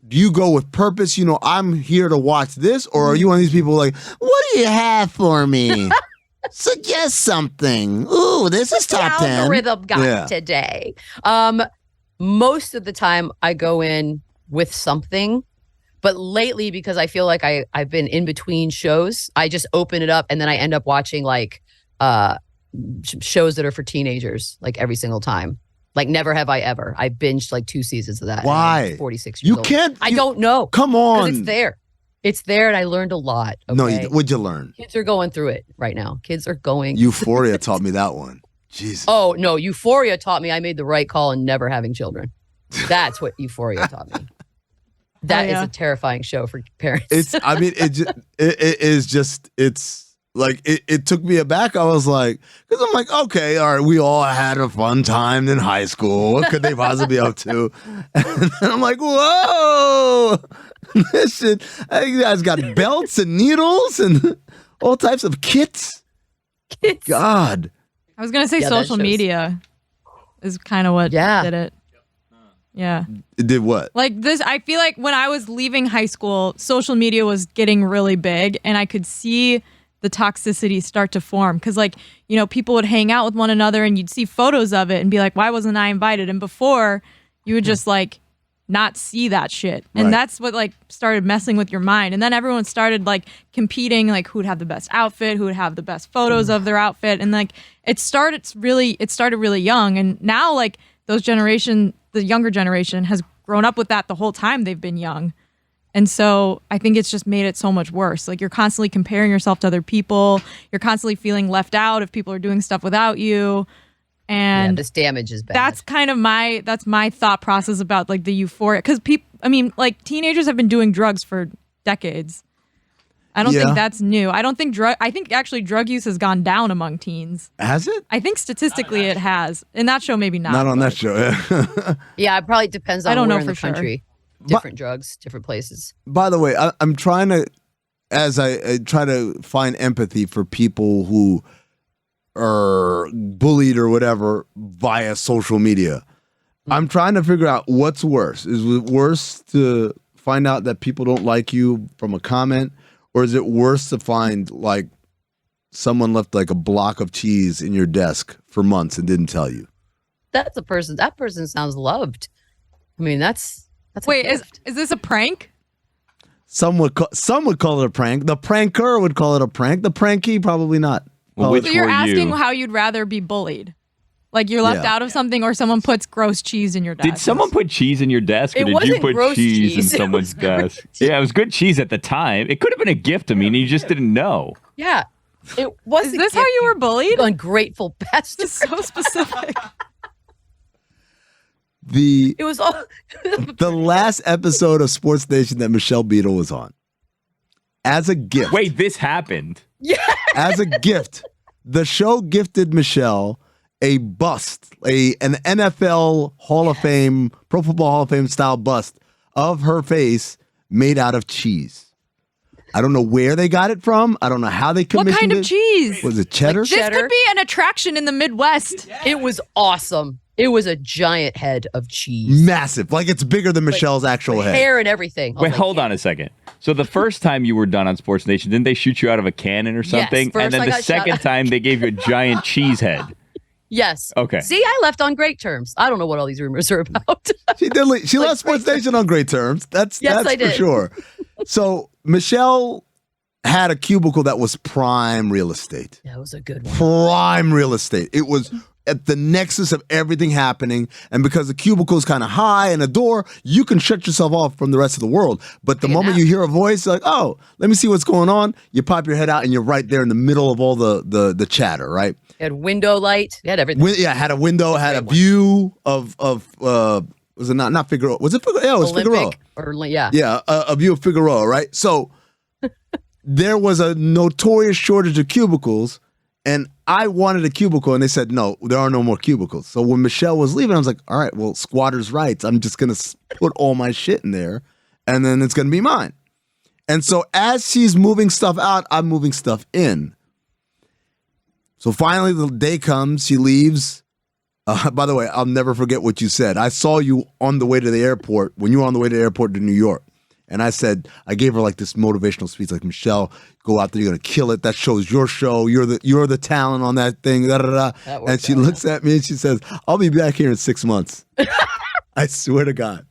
do you go with purpose? You know, I'm here to watch this, or are you one of these people like, what do you have for me? Suggest something. Ooh, this is top 10. Algorithm got Yeah. today. Most of the time I go in with something, but lately because I feel like I've been in between shows, I just open it up and then I end up watching like shows that are for teenagers like every single time. Like Never Have I Ever. I binged like 2 seasons of that. and I'm Why? 46 years You old. can't- I you- don't know. Come 'Cause on. it's there. It's there and I learned a lot. No, okay? what'd you learn? Kids are going through it right now. Kids are going. Euphoria taught me that one. Jesus. Oh, no. Euphoria taught me I made the right call in never having children. That's what Euphoria taught me. That is a terrifying show for parents. It's, I mean, it is just, it's like, it took me aback. I was like, because I'm like, okay, all right, we all had a fun time in high school. What could they possibly be up to? And then I'm like, whoa, this shit, you guys got belts and needles and all types of kits. God. I was gonna say Yeah, that social shows- media is kind of what did it. Yeah. It did what? Like this, I feel like when I was leaving high school, social media was getting really big and I could see the toxicity start to form. Because like, you know, people would hang out with one another and you'd see photos of it and be like, why wasn't I invited? And before you would just like not see that shit. And Right. that's what like started messing with your mind. And then everyone started like competing, like who'd have the best outfit, who would have the best photos of their outfit. And like it started really young. And now like the younger generation has grown up with that the whole time they've been young. And so I think it's just made it so much worse. Like you're constantly comparing yourself to other people. You're constantly feeling left out if people are doing stuff without you. And this damage is bad. that's kind of my thought process about like the euphoria. Because like teenagers have been doing drugs for decades. I don't Yeah. think that's new. I think actually drug use has gone down among teens. Has it? I think statistically it has. In that show, maybe not. Not on that show. Yeah. Yeah, it probably depends on I don't where know in for the country. different drugs, different places. By the way, I'm trying to, as I try to find empathy for people who are bullied or whatever via social media. I'm trying to figure out what's worse. Is it worse to find out that people don't like you from a comment, or is it worse to find like someone left like a block of cheese in your desk for months and didn't tell you? That's a person. That person sounds loved. I mean, that's. Wait, is this a prank? Some would call it a prank. The pranker would call it a prank. The prankee, probably not. Well, So you're asking how you'd rather be bullied? Like you're left out of something, or someone puts gross cheese in your desk? Did someone put cheese in your desk, or It did you wasn't put gross cheese in cheese. It someone's was gross desk? Yeah, it was good cheese at the time. It could have been a gift. I mean, you just didn't know. Yeah. It was. Is this how you were bullied? Ungrateful bastard. This is so specific. It was all. The last episode of Sports Nation that Michelle Beadle was on, as a gift. Wait, this happened? Yeah. As a gift, the show gifted Michelle a bust, an NFL Hall of Fame, Pro Football Hall of Fame style bust of her face made out of cheese. I don't know where they got it from. I don't know how they commissioned it. What kind of cheese? Was it cheddar? This could be an attraction in the Midwest. It was awesome. It was a giant head of cheese. Massive. Like it's bigger than Michelle's actual head. Hair and everything. Wait, hold on a second. So the first time you were done on Sports Nation, didn't they shoot you out of a cannon or something? first and then I the got shot second out. time they gave you a giant cheese head. Yes. Okay. See, I left on great terms. I don't know what all these rumors are about. She did. She left Sports Nation on great terms. That's Yes, I for did. sure. So Michelle had a cubicle that was prime real estate. That was a good one. Prime real estate. It was at the nexus of everything happening, and because the cubicle is kind of high and a door, you can shut yourself off from the rest of the world. But the moment you hear a voice, like, oh, let me see what's going on, you pop your head out and you're right there in the middle of all the chatter, right? It had window light. It had everything. Had a window, had a view of was it not Figueroa? Was it Figueroa? Yeah, it was Figueroa. Yeah, a view of Figueroa, right? So there was a notorious shortage of cubicles, and I wanted a cubicle, and they said, no, there are no more cubicles. So when Michelle was leaving, I was like, all right, well, squatter's rights. I'm just going to put all my shit in there, and then it's going to be mine. And so as she's moving stuff out, I'm moving stuff in. So finally the day comes, she leaves. By the way, I'll never forget what you said. I saw you on the way to the airport, when you were on the way to the airport to New York. And I gave her like this motivational speech, like, Michelle, go out there, you're gonna kill it. That show's your show. You're the talent on that thing. Da, da, da. And she looks at me and she says, I'll be back here in 6 months. I swear to God.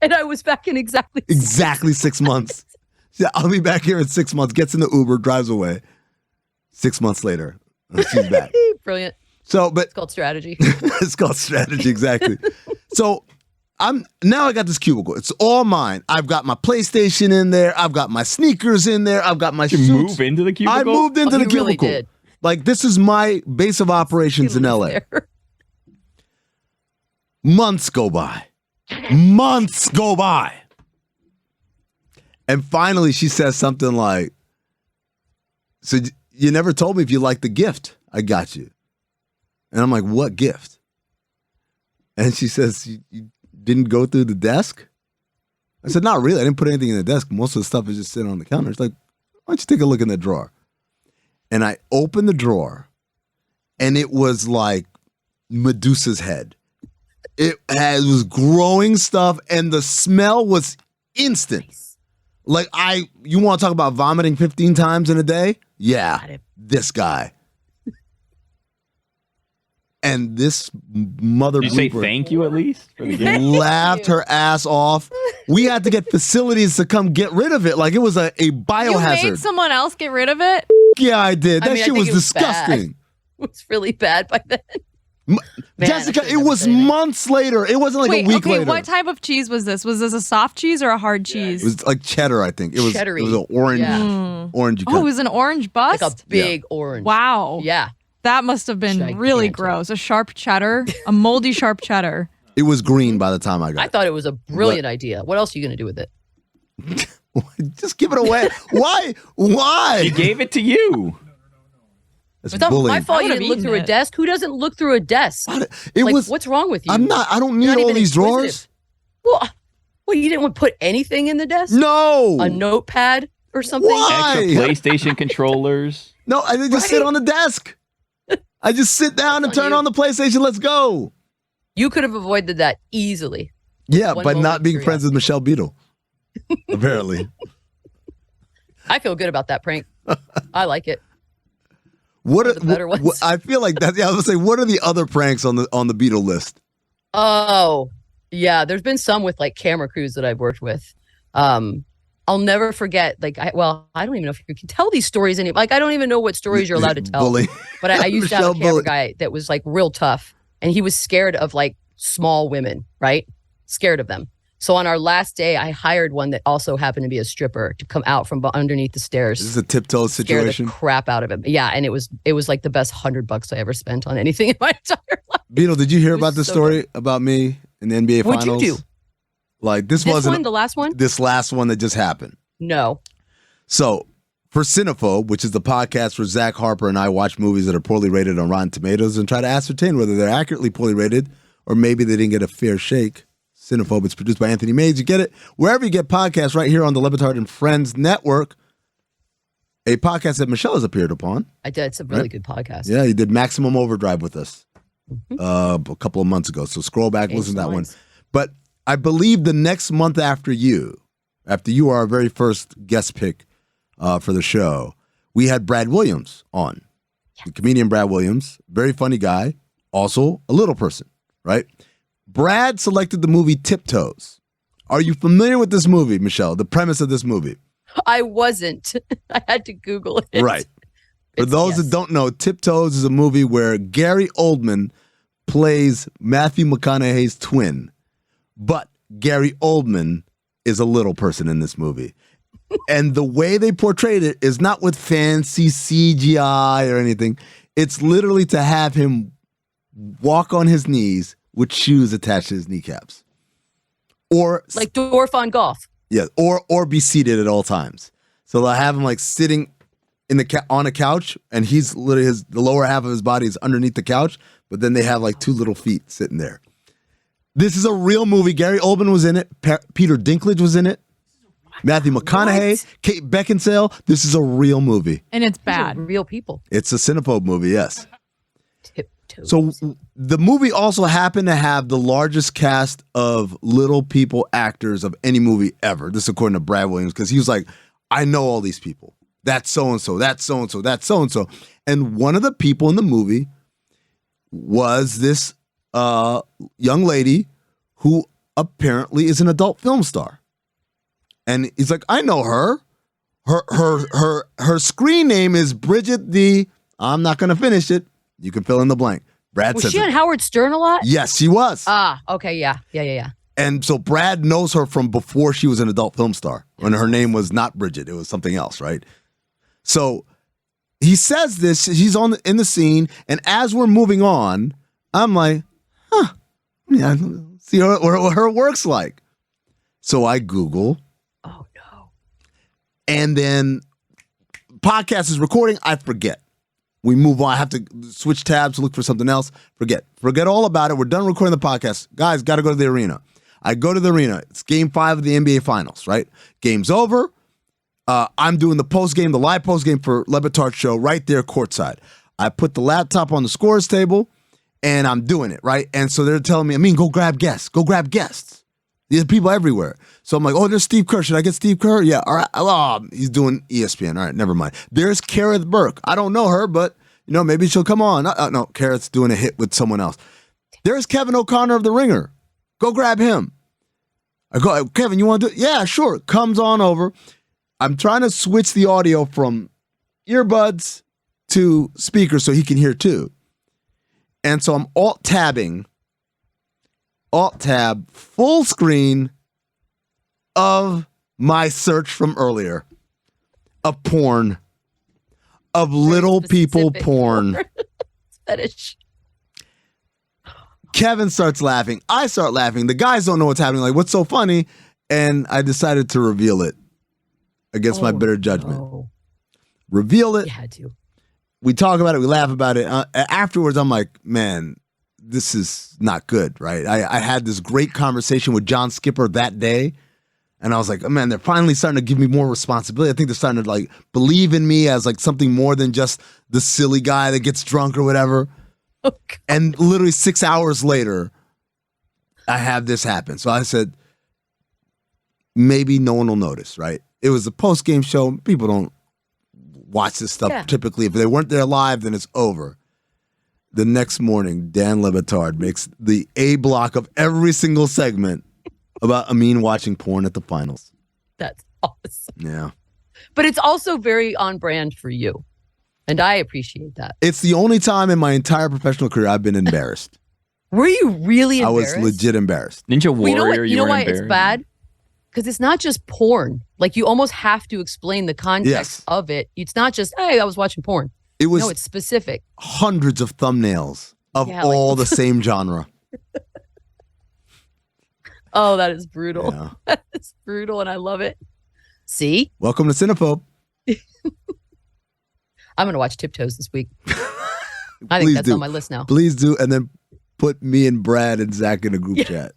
And I was back in exactly 6 months. Yeah, I'll be back here in 6 months. Gets in the Uber, drives away. 6 months later, she's back. Brilliant. So, but it's called strategy. It's called strategy, exactly. So now I got this cubicle. It's all mine. I've got my PlayStation in there. I've got my sneakers in there. I've got my suits. You move into the cubicle? I moved into the cubicle. Really did. Like, this is my base of operations in LA. Months go by. And finally she says something like, so you never told me if you liked the gift I got you. And I'm like, what gift? And she says, you didn't go through the desk? I said, not really. I didn't put anything in the desk. Most of the stuff is just sitting on the counter. It's like, why don't you take a look in the drawer? And I opened the drawer, and it was like Medusa's head. It was growing stuff, and the smell was instant. Like, you want to talk about vomiting 15 times in a day? Yeah, this guy. And this mother Did you say thank you at least? For the gift? Laughed her ass off. We had to get facilities to come get rid of it. Like, it was a biohazard. You made someone else get rid of it? Yeah, I did. That I shit think was it disgusting. Bad. It was really bad by then. Jessica, it was months later. It wasn't like a week later. What type of cheese was this? Was this a soft cheese or a hard cheese? It was like cheddar, I think. It was Cheddary. It was an orange. Yeah. Orange. Oh, it was an orange bust? Like a big orange. Wow. Yeah. That must have been really gross. A sharp cheddar, a moldy sharp cheddar. It was green by the time I got I thought it was a brilliant idea. What else are you going to do with it? Just give it away. Why? He gave it to you. That's It's not bullying. my fault I you would've didn't look eaten through a it. desk. Who doesn't look through a desk? It Like, was. what's wrong with you? I don't You're need not all even these inquisitive. drawers. Well, Well, you didn't want to put anything in the desk? No. A notepad or something? Why? Extra PlayStation controllers. No, I just sit on the desk. I just sit down and turn on the PlayStation. Let's go. You could have avoided that easily. Yeah, One by moment not being of friends with Michelle Beadle. Apparently. I feel good about that prank. I like it. What are the better ones. I feel like that. Yeah, I was gonna say, what are the other pranks on the Beatle list? Oh, yeah. There's been some with like camera crews that I've worked with. I'll never forget. Like, I don't even know if you can tell these stories anymore. Like, I don't even know what stories you're allowed to tell. Bully. But I used to have a camera Bully. guy that was like real tough, and he was scared of like small women, right? Scared of them. So on our last day, I hired one that also happened to be a stripper to come out from underneath the stairs. This is a tiptoe Scare situation. the crap out of him. Yeah, and it was like the best $100 I ever spent on anything in my entire life. Beetle, did you hear about this so story about me in the NBA What'd Finals? you do? Like this This wasn't one, the last one? this last one that just happened. No. So for Cinephobe, which is the podcast where Zach Harper and I watch movies that are poorly rated on Rotten Tomatoes and try to ascertain whether they're accurately poorly rated or maybe they didn't get a fair shake. Cinephobe, it's produced by Anthony Mays. You get it wherever you get podcasts, right here on the Le Batard and Friends Network, a podcast that Michelle has appeared upon. I did. It's a really good podcast. Yeah, you did Maximum Overdrive with us a couple of months ago. So scroll back, listen to that one. But I believe the next month after you are our very first guest pick for the show, we had Brad Williams on. The comedian Brad Williams, very funny guy, also a little person, right? Brad selected the movie Tiptoes. Are you familiar with this movie, Michelle? The premise of this movie? I wasn't. I had to Google it. Right. For those that don't know, Tiptoes is a movie where Gary Oldman plays Matthew McConaughey's twin, but Gary Oldman is a little person in this movie. And the way they portrayed it is not with fancy CGI or anything. It's literally to have him walk on his knees with shoes attached to his kneecaps. Or like Dwarf on Golf. Yeah, or be seated at all times. So they'll have him like sitting in on a couch, and he's literally the lower half of his body is underneath the couch, but then they have like two little feet sitting there. This is a real movie. Gary Oldman was in it. Peter Dinklage was in it. Matthew McConaughey, Kate Beckinsale. This is a real movie. And it's These bad. are real people. It's a Cinephobe movie, yes. So the movie also happened to have the largest cast of little people actors of any movie ever. This is according to Brad Williams, because he was like, I know all these people. That's so-and-so, that's so-and-so, that's so-and-so. And one of the people in the movie was this young lady who apparently is an adult film star. And he's like, I know her. Her screen name is Bridget the... I'm not going to finish it. You can fill in the blank. Brad Was says she on it. Howard Stern a lot? Yes, she was. Ah, okay, yeah. And so Brad knows her from before she was an adult film star, when her name was not Bridget. It was something else, right? So he says this. He's in the scene, and as we're moving on, I'm like, yeah, see what her work's like. So I Google. Oh, no. And then podcast is recording. I forget. We move on. I have to switch tabs to look for something else. Forget all about it. We're done recording the podcast. Guys, got to go to the arena. I go to the arena. It's game 5 of the NBA Finals, right? Game's over. I'm doing the post-game, the live post-game for Le Batard Show right there courtside. I put the laptop on the scores table, and I'm doing it, right? And so they're telling me, go grab guests. Go grab guests. There's people everywhere. So I'm like, oh, there's Steve Kerr. Should I get Steve Kerr? Yeah, all right. Oh, he's doing ESPN. All right, never mind. There's Kareth Burke. I don't know her, but, maybe she'll come on. No, Kareth's doing a hit with someone else. There's Kevin O'Connor of The Ringer. Go grab him. I go, Kevin, you want to do it? Yeah, sure. Comes on over. I'm trying to switch the audio from earbuds to speakers so he can hear too. And so I'm alt-tab, full screen of my search from earlier of porn, of little people porn. Fetish. Kevin starts laughing. I start laughing. The guys don't know what's happening. Like, what's so funny? And I decided to reveal it against my better judgment. No. Reveal it. You had to. We talk about it. We laugh about it. Afterwards, I'm like, man, this is not good, right? I had this great conversation with John Skipper that day, and I was like, oh, man, they're finally starting to give me more responsibility. I think they're starting to like believe in me as like something more than just the silly guy that gets drunk or whatever. Oh, and literally 6 hours later, I have this happen. So I said, maybe no one will notice, right? It was a post-game show. People don't watch this stuff typically. If they weren't there live, then it's over. The next morning, Dan Le Batard makes the A block of every single segment about Amin watching porn at the finals. That's awesome. Yeah. But it's also very on brand for you. And I appreciate that. It's the only time in my entire professional career I've been embarrassed. Were you really embarrassed? I was legit embarrassed. Ninja Warrior, you know why it's bad? Because it's not just porn. Like, you almost have to explain the context of it. It's not just, hey, I was watching porn. It was no, it's specific. Hundreds of thumbnails of all the same genre. Oh, that is brutal. Yeah. That is brutal, and I love it. See? Welcome to Cinephobe. I'm going to watch Tiptoes this week. I think that's on my list now. Please do. And then put me and Brad and Zach in a group chat.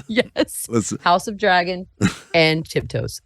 Yes. House of Dragon and Tiptoes.